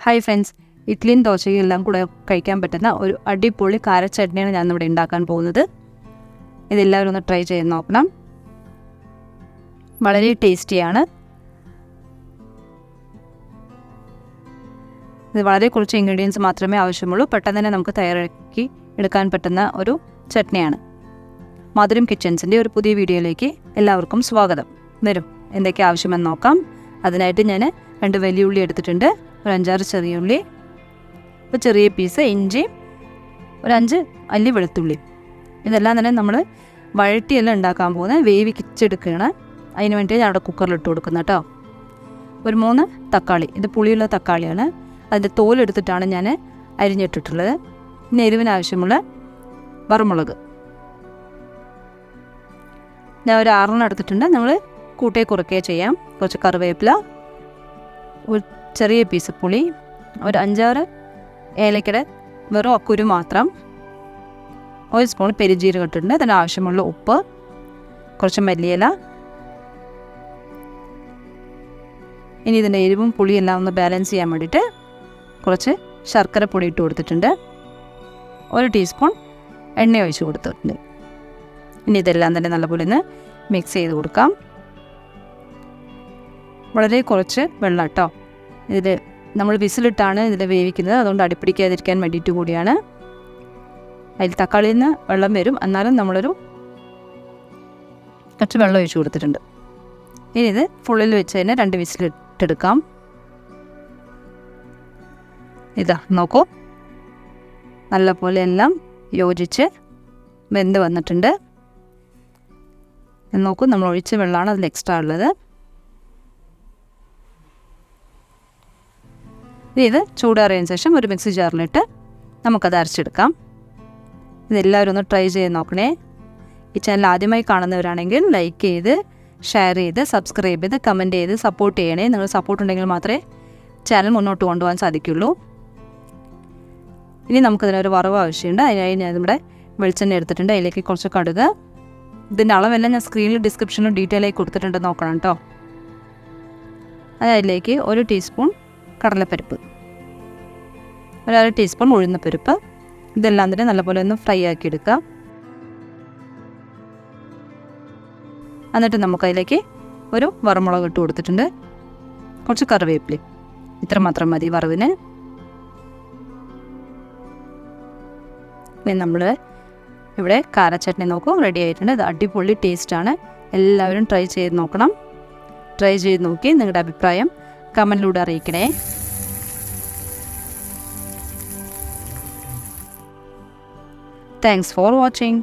Hi friends, ഇഡ്ഡലിയും ദോശയും എല്ലാം കൂടെ കഴിക്കാൻ പറ്റുന്ന ഒരു അടിപൊളി കാര ചട്നിയാണ് ഞാനിവിടെ ഉണ്ടാക്കാൻ പോകുന്നത്. ഇതെല്ലാവരും ഒന്ന് ട്രൈ ചെയ്ത് നോക്കണം. വളരെ ടേസ്റ്റിയാണ്. ഇത് വളരെ കുറച്ച് ഇൻഗ്രീഡിയൻസ് മാത്രമേ ആവശ്യമുള്ളൂ. പെട്ടെന്ന് തന്നെ നമുക്ക് തയ്യാറാക്കി എടുക്കാൻ പറ്റുന്ന ഒരു ചട്നിയാണ്. മധുരം കിച്ചൻസിൻ്റെ ഒരു പുതിയ വീഡിയോയിലേക്ക് എല്ലാവർക്കും സ്വാഗതം. വരും എന്തൊക്കെ ആവശ്യമെന്ന് നോക്കാം. അതിനായിട്ട് ഞാൻ 2 വലിയ ഉള്ളി എടുത്തിട്ടുണ്ട്, ഒരു 5-6 ചെറിയ ഉള്ളി, ഒരു ചെറിയ പീസ് ഇഞ്ചി, ഒരു 5 അല്ലി വെളുത്തുള്ളി. ഇതെല്ലാം തന്നെ നമ്മൾ വഴറ്റിയെല്ലാം ഉണ്ടാക്കാൻ പോകുന്നത്, വേവിച്ചെടുക്കുകയാണ്. അതിന് വേണ്ടി ഞാൻ അവിടെ കുക്കറിലിട്ട് കൊടുക്കുന്നത് കേട്ടോ. ഒരു 3 തക്കാളി, ഇത് പുളിയുള്ള തക്കാളിയാണ്. അതിൻ്റെ തോലെടുത്തിട്ടാണ് ഞാൻ അരിഞ്ഞിട്ടിട്ടുള്ളത്. പിന്നെ എരിവിനാവശ്യമുള്ള വറുമുളക് ഞാൻ ഒരു 6 എടുത്തിട്ടുണ്ട്. നമ്മൾ കൂട്ടേ കുറയ്ക്കുകയോ ചെയ്യാം. കുറച്ച് കറിവേപ്പില, ഒരു ചെറിയ പീസ് പുളി, ഒരു 5-6 ഏലക്കയുടെ വെറും അക്കുരു മാത്രം, 1 സ്പൂൺ പെരുംജീരകം ഇട്ടിട്ടുണ്ട്. അതിന് ആവശ്യമുള്ള ഉപ്പ്, കുറച്ച് മല്ലിയില. ഇനി ഇതിൻ്റെ എരിവും പുളിയെല്ലാം ഒന്ന് ബാലൻസ് ചെയ്യാൻ വേണ്ടിയിട്ട് കുറച്ച് ശർക്കര പൊടി ഇട്ട് കൊടുത്തിട്ടുണ്ട്. 1 ടീസ്പൂൺ എണ്ണ ഒഴിച്ച് കൊടുത്തിട്ടുണ്ട്. ഇനി ഇതെല്ലാം തന്നെ നല്ലപോലെ ഒന്ന് മിക്സ് ചെയ്ത് കൊടുക്കാം. വളരെ കുറച്ച് വെള്ളം കേട്ടോ. ഇതിൽ നമ്മൾ വിസിലിട്ടാണ് ഇതിൽ വേവിക്കുന്നത്, അതുകൊണ്ട് അടിപ്പിടിക്കാതിരിക്കാൻ വേണ്ടിയിട്ട് കൂടിയാണ്. അതിൽ തക്കാളിയിൽ നിന്ന് വെള്ളം വരും, എന്നാലും നമ്മളൊരു കുറച്ച് വെള്ളം ഒഴിച്ച് കൊടുത്തിട്ടുണ്ട്. ഇനി ഇത് ഫുള്ളിൽ വെച്ച് തന്നെ 2 വിസിലിട്ടെടുക്കാം. ഇതാ നോക്കൂ, നല്ലപോലെ എല്ലാം യോജിച്ച് വെന്ത് വന്നിട്ടുണ്ട്. നോക്കൂ, നമ്മൾ ഒഴിച്ച വെള്ളമാണ് അതിൽ എക്സ്ട്രാ ഉള്ളത്. ഇത് ചൂടാറിയതിന് ശേഷം ഒരു മിക്സി ജാറിലിട്ട് നമുക്കത് അരച്ചെടുക്കാം. ഇതെല്ലാവരും ഒന്ന് ട്രൈ ചെയ്ത് നോക്കണേ. ഈ ചാനൽ ആദ്യമായി കാണുന്നവരാണെങ്കിൽ ലൈക്ക് ചെയ്ത്, ഷെയർ ചെയ്ത്, സബ്സ്ക്രൈബ് ചെയ്ത്, കമൻറ്റ് ചെയ്ത് സപ്പോർട്ട് ചെയ്യണേ. നിങ്ങൾ സപ്പോർട്ട് ഉണ്ടെങ്കിൽ മാത്രമേ ചാനൽ മുന്നോട്ട് കൊണ്ടുപോകാൻ സാധിക്കുള്ളൂ. ഇനി നമുക്കതിനൊരു വറവ് ആവശ്യമുണ്ട്. അതിനായി ഞാൻ ഇവിടെ വെളിച്ചെണ്ണ എടുത്തിട്ടുണ്ട്. അതിലേക്ക് കുറച്ച് കടുക്, ഇതിൻ്റെ അളവെല്ലാം ഞാൻ സ്ക്രീനിൽ ഡിസ്ക്രിപ്ഷനിൽ ഡീറ്റെയിൽ ആയി കൊടുത്തിട്ടുണ്ട്, നോക്കണം കേട്ടോ. അതിലേക്ക് 1 ടീസ്പൂൺ കടലപ്പരിപ്പ്, ഒരു 1/2 ടീസ്പൂൺ ഉഴുന്നപ്പരിപ്പ്. ഇതെല്ലാം തന്നെ നല്ലപോലെ ഒന്ന് ഫ്രൈ ആക്കി എടുക്കുക. എന്നിട്ട് നമുക്കതിലേക്ക് ഒരു വറുമുളക് ഇട്ട് കൊടുത്തിട്ടുണ്ട്, കുറച്ച് കറിവേപ്പില. ഇത്ര മാത്രം മതി വറവിന്. നമ്മൾ ഇവിടെ കാര ചട്നി നോക്കൂ, റെഡി ആയിട്ടുണ്ട്. ഇത് അടിപൊളി ടേസ്റ്റാണ്. എല്ലാവരും ട്രൈ ചെയ്ത് നോക്കണം. ട്രൈ ചെയ്ത് നോക്കി നിങ്ങളുടെ അഭിപ്രായം കമൻറ്റിലൂടെ അറിയിക്കണേ. Thanks for watching.